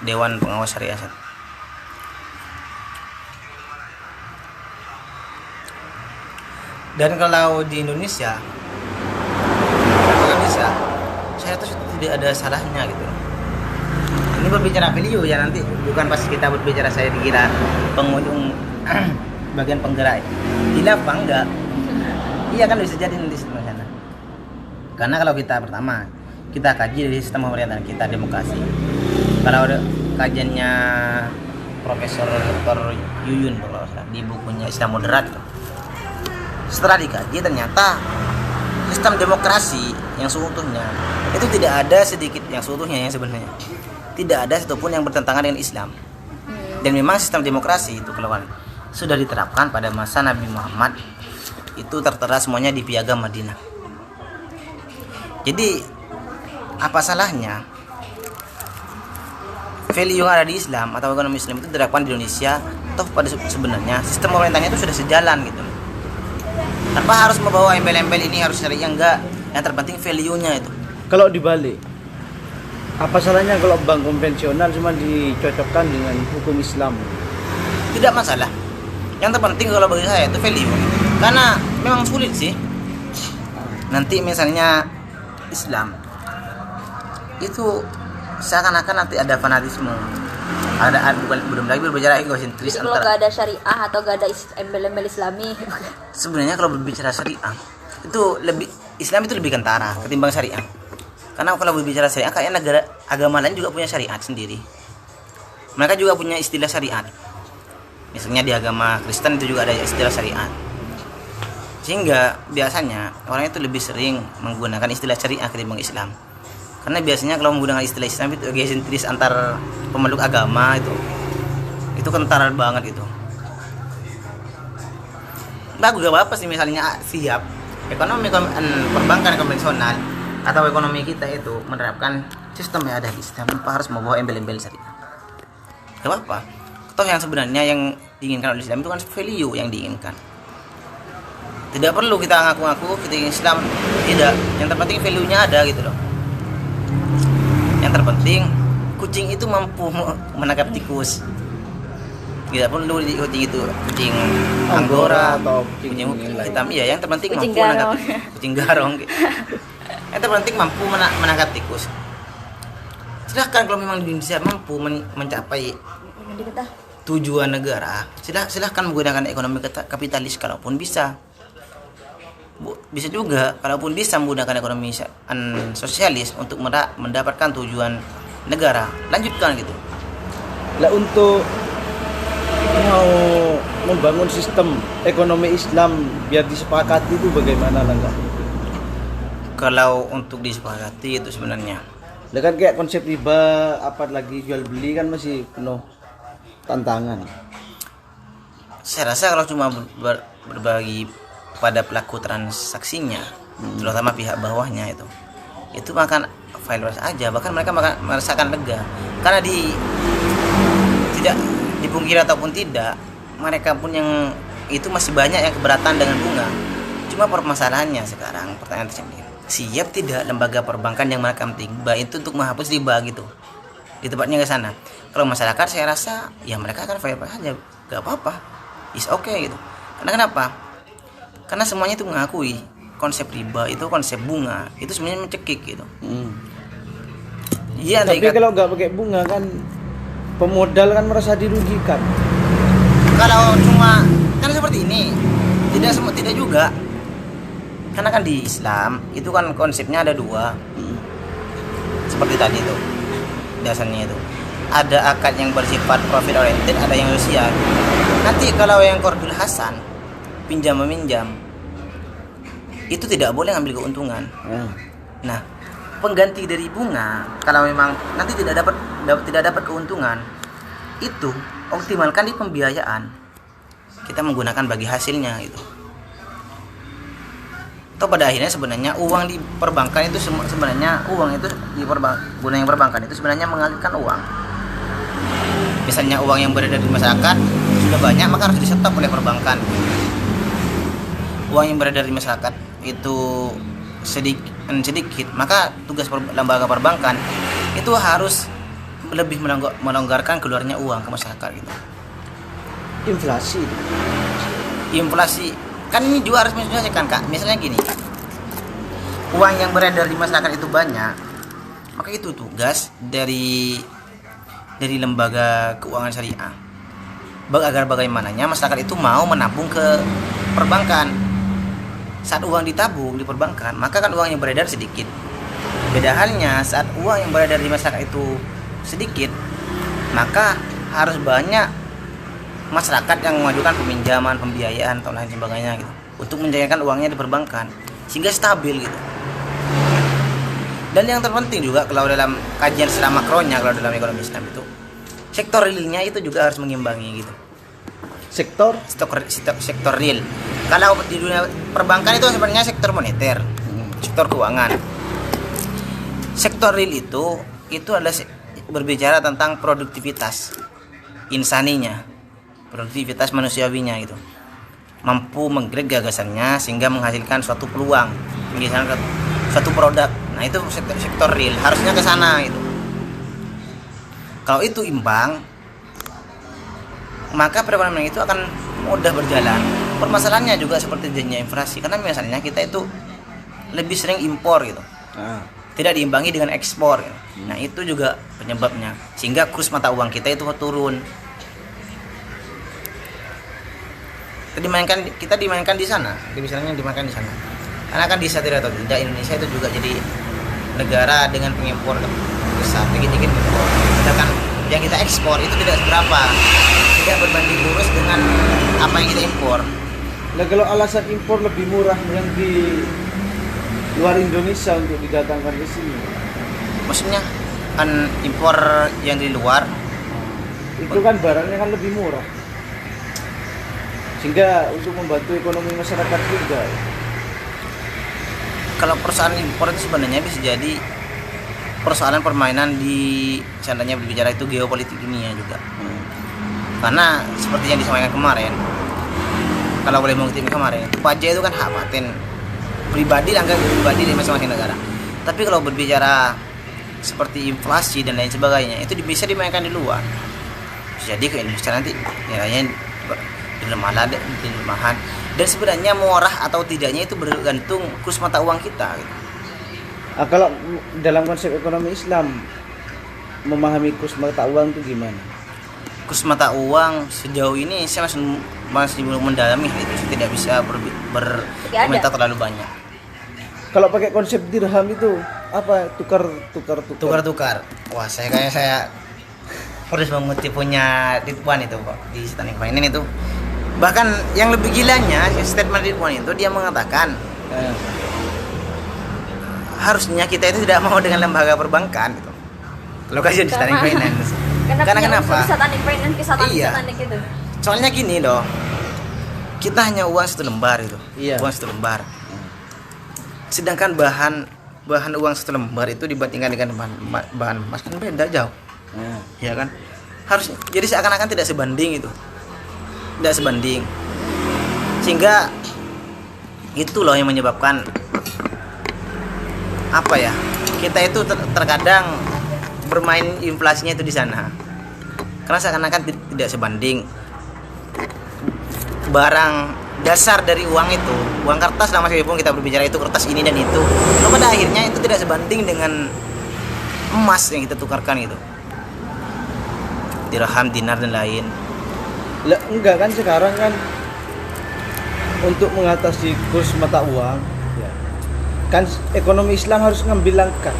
Speaker 1: Dewan Pengawas Syariah. Dan kalau di Indonesia saya tuh tidak ada salahnya gitu. Ini berbicara value ya, nanti bukan pas kita berbicara saya dikira pengunjung bagian penggerak. Tidak apa enggak? Iya kan bisa jadi nanti sebenarnya. Karena kalau kita pertama kita kaji dari sistem pemerintahan kita demokrasi. Kalau ada kajiannya Profesor Dr. Yuyun di bukunya Islam Moderat, setelah dikaji ternyata sistem demokrasi yang seutuhnya itu tidak ada sedikit yang seutuhnya yang sebenarnya tidak ada satupun yang bertentangan dengan Islam. Dan memang sistem demokrasi itu keluar sudah diterapkan pada masa Nabi Muhammad, itu tertera semuanya di Piagam Madinah. Jadi apa salahnya value yang ada di Islam atau ekonomi Islam itu diterapkan di Indonesia? Toh pada sebenarnya sistem pemerintahnya itu sudah sejalan gitu, tanpa harus membawa embel-embel ini harus syariah, enggak. Yang terpenting value-nya itu.
Speaker 3: Kalau dibalik, apa salahnya kalau bank konvensional cuma dicocokkan dengan hukum Islam?
Speaker 1: Tidak masalah. Yang terpenting kalau bagi saya itu value. Karena memang sulit sih. Nanti misalnya Islam itu seakan-akan nanti ada fanatisme. Belum lagi berbicara egosentris
Speaker 2: Jadi kalau
Speaker 1: antara.
Speaker 2: nggak ada syariah atau nggak ada embel-embel Islami,
Speaker 1: Sebenarnya kalau berbicara syariah itu lebih, Islam itu lebih kentara ketimbang syariah. Karena kalau berbicara syariah, kayaknya negara agama lain juga punya syariat sendiri. Mereka juga punya istilah syariat. Misalnya di agama Kristen itu juga ada istilah syariat. Sehingga biasanya orang itu lebih sering menggunakan istilah syariah ketimbang Islam. Karena biasanya kalau menggunakan istilah Islam itu egosentris antar pemeluk agama itu kentara banget itu. Bagus gak apa-apa sih misalnya siap ekonomi perbankan konvensional atau ekonomi kita itu menerapkan sistem yang ada di Islam tanpa harus membawa embel-embel syariah. Gak apa-apa. Toh yang sebenarnya yang diinginkan oleh Islam itu kan value yang diinginkan. Tidak perlu kita ngaku-ngaku kita Islam, tidak. Yang terpenting value-nya ada gitu loh. Yang terpenting kucing itu mampu menangkap tikus. Tidak perlu kucing itu kucing Anggora
Speaker 3: atau
Speaker 1: kucing
Speaker 3: lain.
Speaker 1: hitam. Iya, yang terpenting
Speaker 2: Kucing
Speaker 1: mampu menangkap
Speaker 2: garong.
Speaker 1: kucing garong. Yang terpenting mampu menangkap tikus. Silahkan kalau memang di Indonesia mampu mencapai tujuan negara, silahkan menggunakan ekonomi kapitalis kalaupun bisa. Bisa juga kalaupun bisa menggunakan ekonomi sosialis untuk mendapatkan tujuan negara, lanjutkan gitu.
Speaker 3: Lah untuk mau membangun sistem ekonomi Islam biar disepakati itu bagaimana langkah?
Speaker 1: Kalau untuk disepakati itu sebenarnya
Speaker 3: Lah kan kayak konsep riba, apa lagi jual beli kan masih penuh tantangan.
Speaker 1: saya rasa kalau cuma berbagi pada pelaku transaksinya, terutama pihak bawahnya itu makan file aja, bahkan mereka merasakan lega karena tidak dipungkiri ataupun tidak, mereka pun yang itu masih banyak yang keberatan dengan bunga. Cuma permasalahannya sekarang, pertanyaan tersebut, siap tidak lembaga perbankan yang menekan riba itu untuk menghapus riba gitu, di tempatnya ke sana. Kalau masyarakat saya rasa ya mereka akan fair aja, gak apa-apa, is okay gitu. Karena kenapa? Karena semuanya itu mengakui konsep riba itu, konsep bunga itu sebenarnya mencekik gitu. Iya.
Speaker 3: Tapi kalau nggak pakai bunga kan pemodal kan merasa dirugikan.
Speaker 1: Kalau cuma kan seperti ini, tidak juga. Karena kan di Islam itu kan konsepnya ada dua. Seperti tadi itu dasarnya itu. Ada akad yang bersifat profit oriented, ada yang sosial. Nanti kalau yang qardul hasan, pinjam meminjam, itu tidak boleh ngambil keuntungan. Nah, pengganti dari bunga kalau memang nanti tidak dapat keuntungan, itu optimalkan di pembiayaan. Kita menggunakan bagi hasilnya itu. Atau pada akhirnya sebenarnya uang di perbankan itu sebenarnya uang itu di gunanya perbankan itu sebenarnya mengalirkan uang. Misalnya uang yang beredar di masyarakat sudah banyak, maka harus disetop oleh perbankan. Uang yang beredar di masyarakat itu sedikit, maka tugas lembaga perbankan itu harus lebih melonggarkan keluarnya uang ke masyarakat gitu. Inflasi kan ini juga harus menyesuaikan Kak. Misalnya gini, uang yang beredar di masyarakat itu banyak, maka itu tugas dari lembaga keuangan syariah agar bagaimananya masyarakat itu mau menabung ke perbankan. Saat uang ditabung di perbankan, maka kan uang yang beredar sedikit. Beda halnya saat uang yang beredar di masyarakat itu sedikit, maka harus banyak masyarakat yang mengajukan peminjaman, pembiayaan atau lain sebagainya gitu, untuk menjayakan uangnya di perbankan sehingga stabil gitu. Dan yang terpenting juga kalau dalam kajian secara makronya, kalau dalam ekonomi Islam itu sektor realnya itu juga harus mengimbangi gitu. Sektor real. Kalau di dunia perbankan itu sebenarnya sektor moneter, sektor keuangan. sektor real itu adalah berbicara tentang produktivitas insaninya, produktivitas manusiawinya gitu, mampu menggrek gagasannya sehingga menghasilkan suatu peluang, misalnya suatu produk. Nah itu sektor real, harusnya ke sana gitu. Kalau itu imbang, maka perekonomian itu akan mudah berjalan. Permasalahannya juga seperti jadinya inflasi, karena misalnya kita itu lebih sering impor gitu, tidak diimbangi dengan ekspor gitu. Nah itu juga penyebabnya, sehingga kurs mata uang kita itu turun. Kita dimainkan di sana, misalnya dimainkan di sana. Karena kan sadari atau tidak, Indonesia itu juga jadi negara dengan pengimpor besar, dikit-dikit impor. Sedangkan yang kita ekspor itu tidak seberapa, tidak berbanding lurus dengan apa yang kita impor.
Speaker 3: Nah kalau alasan impor lebih murah yang di luar Indonesia untuk didatangkan ke sini,
Speaker 1: Maksudnya kan impor yang di luar
Speaker 3: itu kan barangnya kan lebih murah, sehingga untuk membantu ekonomi masyarakat juga.
Speaker 1: kalau perusahaan impor itu sebenarnya bisa jadi persoalan permainan di seandainya berbicara itu geopolitik dunia juga. Karena seperti yang disampaikan kemarin, kalau boleh mengutip kemarin, pajak itu kan hak paten pribadi, angka pribadi di masing-masing negara. Tapi kalau berbicara seperti inflasi dan lain sebagainya, itu bisa dimainkan di luar. Jadi ke Indonesia nanti nilainya dilemahan, dan sebenarnya murah atau tidaknya itu bergantung kurs mata uang kita gitu.
Speaker 3: Kalau dalam konsep ekonomi Islam memahami kurs mata uang itu gimana?
Speaker 1: Kurs mata uang sejauh ini saya masih belum mendalami hal itu, saya tidak bisa berkomentar terlalu banyak.
Speaker 3: Kalau pakai konsep dirham itu apa? Tukar.
Speaker 1: Wah, saya harus mengutip punya Ridwan itu Pak di Islamic Finance itu. Bahkan yang lebih gilanya statement Ridwan itu, dia mengatakan harusnya kita itu tidak mau dengan lembaga perbankan gitu. Kalau kajian di Islamic Finance. Karena kenapa? Iya.
Speaker 2: Gitu.
Speaker 1: Soalnya gini loh. Kita hanya uang satu lembar itu.
Speaker 3: Iya.
Speaker 1: Uang satu lembar. Sedangkan bahan uang satu lembar itu dibandingkan dengan bahan emas kan beda jauh. Ya kan? Harus jadi seakan-akan tidak sebanding itu. Tidak sebanding. Sehingga itu loh yang menyebabkan apa ya? Kita itu terkadang bermain inflasinya itu di sana. Karena seakan-akan tidak sebanding. Barang dasar dari uang itu, uang kertas lah, meskipun kita berbicara itu kertas ini dan itu, pada akhirnya itu tidak sebanding dengan emas yang kita tukarkan itu, dirham, dinar dan lain.
Speaker 3: Lah enggak kan sekarang kan untuk mengatasi kurs mata uang ya, kan ekonomi Islam harus ngambil langkah.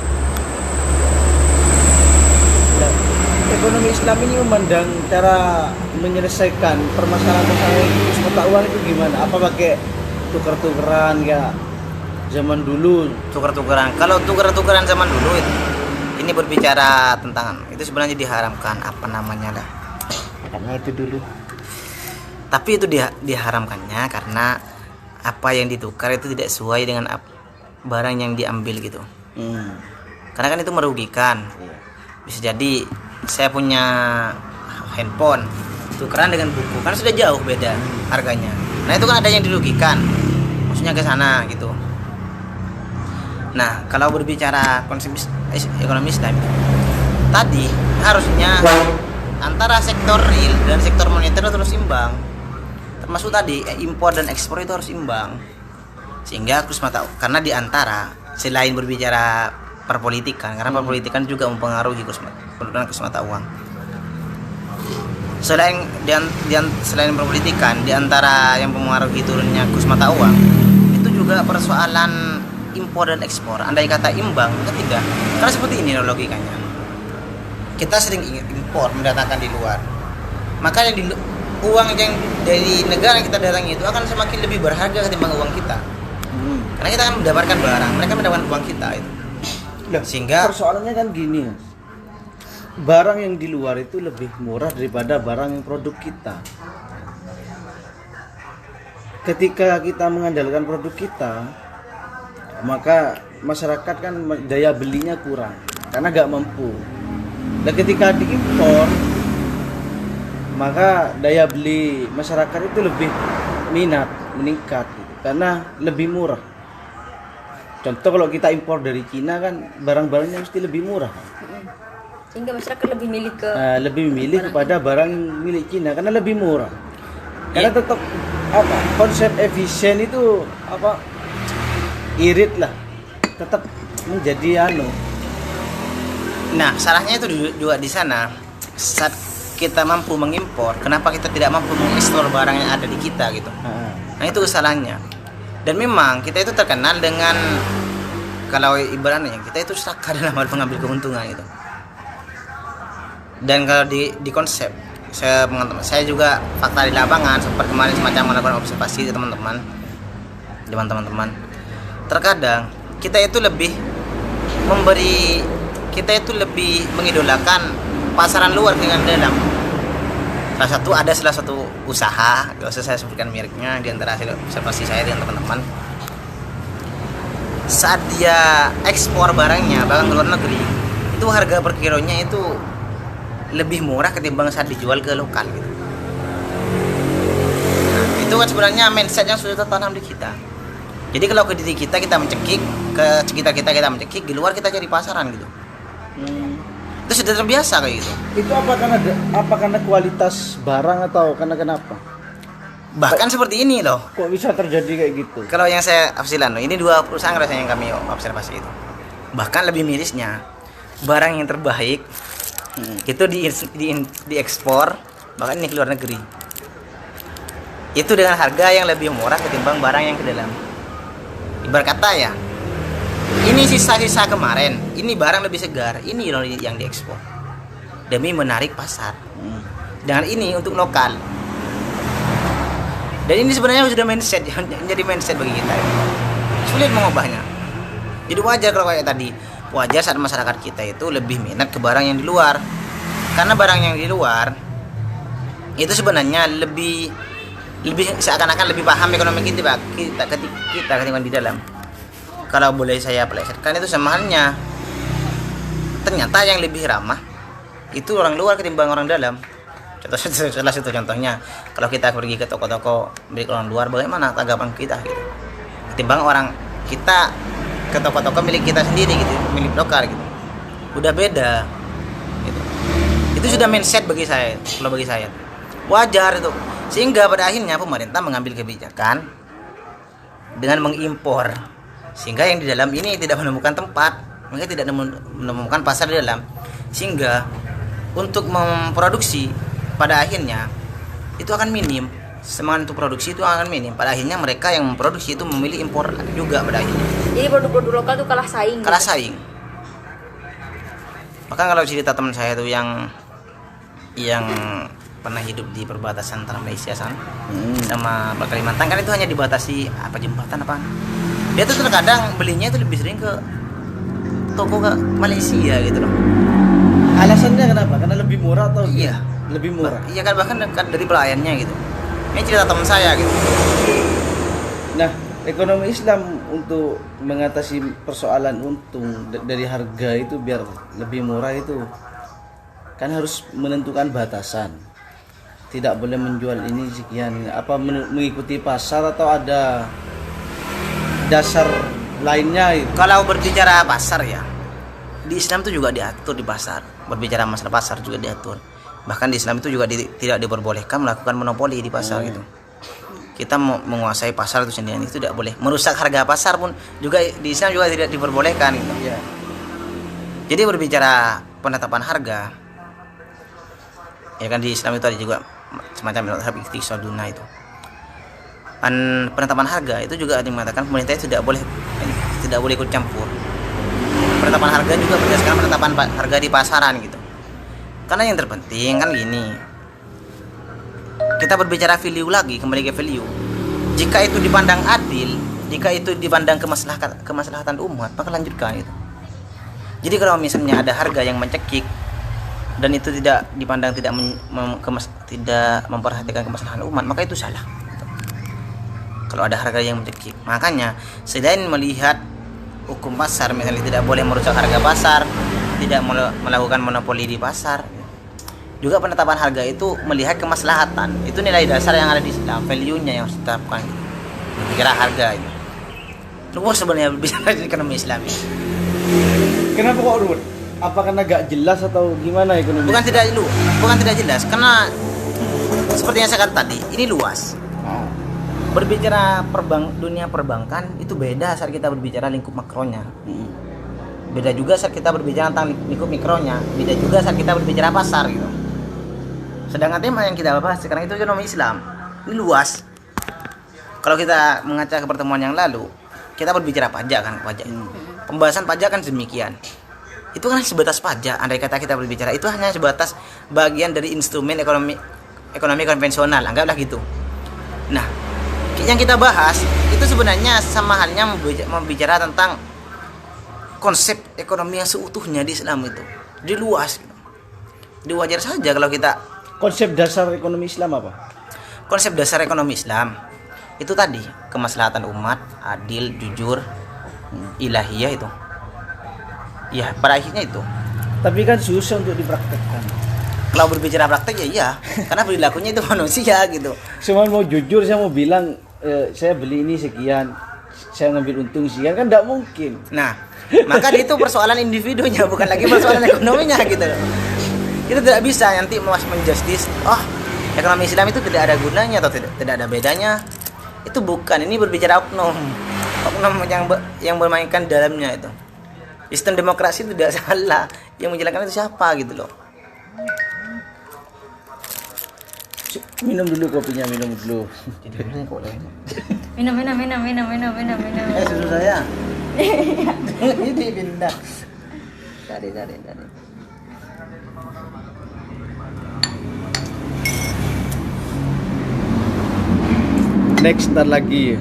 Speaker 3: Nah, ekonomi Islam ini memandang cara menyelesaikan permasalahan kurs mata uang itu gimana? Apa pakai tukar-tukaran ya zaman dulu?
Speaker 1: Tukar-tukaran. Kalau tukar-tukaran zaman dulu itu, ini berbicara tentang itu sebenarnya diharamkan, apa namanya dah.
Speaker 3: Karena itu dulu.
Speaker 1: Tapi itu diharamkannya karena apa yang ditukar itu tidak sesuai dengan barang yang diambil gitu. Karena kan itu merugikan. Bisa jadi saya punya handphone tukeran dengan buku, kan sudah jauh beda harganya. Nah itu kan ada yang dirugikan, maksudnya ke sana gitu. Nah kalau berbicara konsep ekonomi Islam tadi, harusnya antara sektor real dan sektor moneter itu harus imbang. Termasuk tadi impor dan ekspor itu harus imbang, sehingga kurs mata, karena diantara selain berbicara perpolitikan, karena perpolitikan juga mempengaruhi kurs mata uang. Selain perpolitikan, diantara yang mempengaruhi turunnya kurs mata uang itu juga persoalan impor dan ekspor. Andai kata imbang, ketiga, karena seperti ini logikanya. Kita sering impor, mendatangkan di luar, maka yang uang yang dari negara yang kita datangi itu akan semakin lebih berharga ketimbang uang kita. Karena kita akan mendapatkan barang, mereka mendapatkan uang kita itu. Sehingga
Speaker 3: persoalannya kan gini, barang yang di luar itu lebih murah daripada barang yang produk kita. Ketika kita mengandalkan produk kita, maka masyarakat kan daya belinya kurang karena nggak mampu. Dan ketika diimpor, maka daya beli masyarakat itu lebih meningkat gitu, karena lebih murah. Contoh kalau kita impor dari Cina kan barang-barangnya mesti lebih murah.
Speaker 2: Sehingga masyarakat lebih milih ke
Speaker 3: Lebih memilih kepada barang milik Cina karena lebih murah. Karena tetap konsep efisien itu irit lah, tetap menjadi
Speaker 1: Nah, salahnya itu juga di sana. Saat kita mampu mengimpor, kenapa kita tidak mampu mengekspor barang yang ada di kita gitu? Nah, itu kesalahannya. Dan memang kita itu terkenal dengan, kalau ibaratnya kita itu serakah dalam hal mengambil keuntungan gitu. Dan kalau di konsep saya juga fakta di lapangan seperti kemarin semacam melakukan observasi ke teman-teman, terkadang kita itu lebih mengidolakan pasaran luar dengan dalam. Salah satu usaha, gak usah saya sebutkan mereknya, di antara hasil observasi saya dengan teman-teman, saat dia ekspor barang ke luar negeri, itu harga per kilonya itu lebih murah ketimbang saat dijual ke lokal gitu. Nah, itu kan sebenarnya mindset yang sudah tertanam di kita. Jadi kalau ke diri kita mencekik, ke sekitar kita mencekik, di luar kita cari pasaran gitu. Itu sudah terbiasa kayak gitu.
Speaker 3: Itu apa karena kualitas barang atau karena kenapa?
Speaker 1: Bahkan seperti ini loh.
Speaker 3: Kok bisa terjadi kayak gitu?
Speaker 1: Kalau yang saya afsilan loh, ini 2 perusahaan rasanya yang kami observasi itu. Bahkan lebih mirisnya, barang yang terbaik itu diekspor, bahkan ini ke luar negeri. Itu dengan harga yang lebih murah ketimbang barang yang ke dalam. Ibarat kata ya, ini sisa-sisa kemarin, ini barang lebih segar, ini yang diekspor demi menarik pasar. Dengan ini untuk lokal. Dan ini sebenarnya sudah menjadi mindset bagi kita. Sulit mengubahnya. Jadi wajar kalau kayak tadi, wajar saat masyarakat kita itu lebih minat ke barang yang di luar. Karena barang yang di luar itu sebenarnya lebih seakan-akan lebih paham ekonomi kita ketimbang di dalam. Kalau boleh saya plesetkan, itu sama halnya, ternyata yang lebih ramah itu orang luar ketimbang orang dalam. Salah satu contohnya, kalau kita pergi ke toko-toko milik orang luar, bagaimana tanggapan kita gitu, ketimbang orang kita ke toko-toko milik kita sendiri gitu, milik lokal gitu, udah beda gitu. Itu sudah mindset bagi saya. Kalau bagi saya wajar itu, sehingga pada akhirnya pemerintah mengambil kebijakan dengan mengimpor, sehingga yang di dalam ini tidak menemukan tempat, mereka tidak menemukan pasar di dalam, sehingga untuk memproduksi pada akhirnya itu akan minim, semangat untuk produksi itu akan minim. Pada akhirnya mereka yang memproduksi itu memilih impor juga pada akhirnya.
Speaker 2: Jadi produk-produk lokal itu kalah saing.
Speaker 1: Bahkan kalau cerita teman saya tuh yang pernah hidup di perbatasan antara Malaysia sama Kalimantan, kan itu hanya dibatasi jembatan apa. Dia tuh terkadang belinya itu lebih sering ke toko ke Malaysia gitu loh.
Speaker 3: Alasannya kenapa? Karena lebih murah atau
Speaker 1: Iya,
Speaker 3: lebih murah.
Speaker 1: Iya kan, bahkan dari pelayannya gitu. Ini cerita teman saya gitu.
Speaker 3: Nah, ekonomi Islam untuk mengatasi persoalan untung dari harga itu biar lebih murah itu kan harus menentukan batasan. Tidak boleh menjual ini sekian, mengikuti pasar atau ada dasar lainnya itu.
Speaker 1: Kalau berbicara pasar ya, di Islam itu juga diatur di pasar. Berbicara masalah pasar juga diatur. Bahkan di Islam itu juga tidak diperbolehkan melakukan monopoli di pasar gitu. Kita mau menguasai pasar itu sendiri, itu tidak boleh. Merusak harga pasar pun juga di Islam juga tidak diperbolehkan gitu.
Speaker 3: Ya.
Speaker 1: Jadi berbicara penetapan harga, ya kan di Islam itu ada juga semacam iqtisaduna itu. Penetapan harga itu juga ada yang mengatakan pemerintah itu tidak boleh ikut campur. Penetapan harga juga berdasarkan penetapan harga di pasaran gitu. Karena yang terpenting kan gini, kita berbicara value lagi, kembali ke value. Jika itu dipandang adil, jika itu dipandang kemaslahatan umat, maka lanjutkan itu. Jadi kalau misalnya ada harga yang mencekik dan itu tidak dipandang tidak memperhatikan kemaslahatan umat, maka itu salah. Kalau ada harga yang mencekik, makanya selain melihat hukum pasar, misalnya tidak boleh merusak harga pasar, tidak melakukan monopoli di pasar. Juga penetapan harga itu melihat kemaslahatan. Itu nilai dasar yang ada di Islam, value-nya yang harus ditetapkan. Kira harga itu. Luas sebenarnya bicara ekonomi Islami.
Speaker 3: Kenapa kok rumit? Apa karena gak jelas atau gimana ekonomi?
Speaker 1: Bukan tidak jelas, karena seperti yang saya kata tadi, ini luas. Berbicara dunia perbankan itu beda saat kita berbicara lingkup makronya. Beda juga saat kita berbicara tentang lingkup mikronya. Beda juga saat kita berbicara pasar gitu. Sedangkan tema yang kita bahas sekarang itu ekonomi Islam. Ini luas. Kalau kita mengaca ke pertemuan yang lalu, kita berbicara pajak kan, pajak. Pembahasan pajak kan demikian. Itu kan sebatas pajak. Andai kata kita berbicara itu hanya sebatas bagian dari instrumen ekonomi konvensional, anggaplah gitu. Nah, yang kita bahas itu sebenarnya sama halnya membicara tentang konsep ekonomi yang seutuhnya di Islam itu. Di luas. Jadi wajar saja kalau kita
Speaker 3: konsep dasar ekonomi Islam apa?
Speaker 1: Konsep dasar ekonomi Islam itu tadi kemaslahatan umat, adil, jujur, ilahiyah itu. Ya, pada akhirnya itu.
Speaker 3: Tapi kan susah untuk dipraktekkan.
Speaker 1: Kalau berbicara praktek ya iya, karena perilakunya itu manusia gitu.
Speaker 3: Cuma mau jujur, saya mau bilang saya beli ini sekian, saya ngambil untung sekian, kan tidak mungkin.
Speaker 1: Nah, maka itu persoalan individunya, bukan lagi persoalan ekonominya gitu. Kita tidak bisa nanti menjustis, ekonomi Islam itu tidak ada gunanya atau tidak ada bedanya. Itu bukan, ini berbicara oknum yang bermainkan dalamnya itu. Sistem demokrasi tidak salah, yang menjalankan itu siapa gitu loh.
Speaker 3: Minum dulu kopinya, minum dulu.
Speaker 2: Minum.
Speaker 1: Susu saya. Ini pindah. Dari.
Speaker 3: Next, ntar lagi.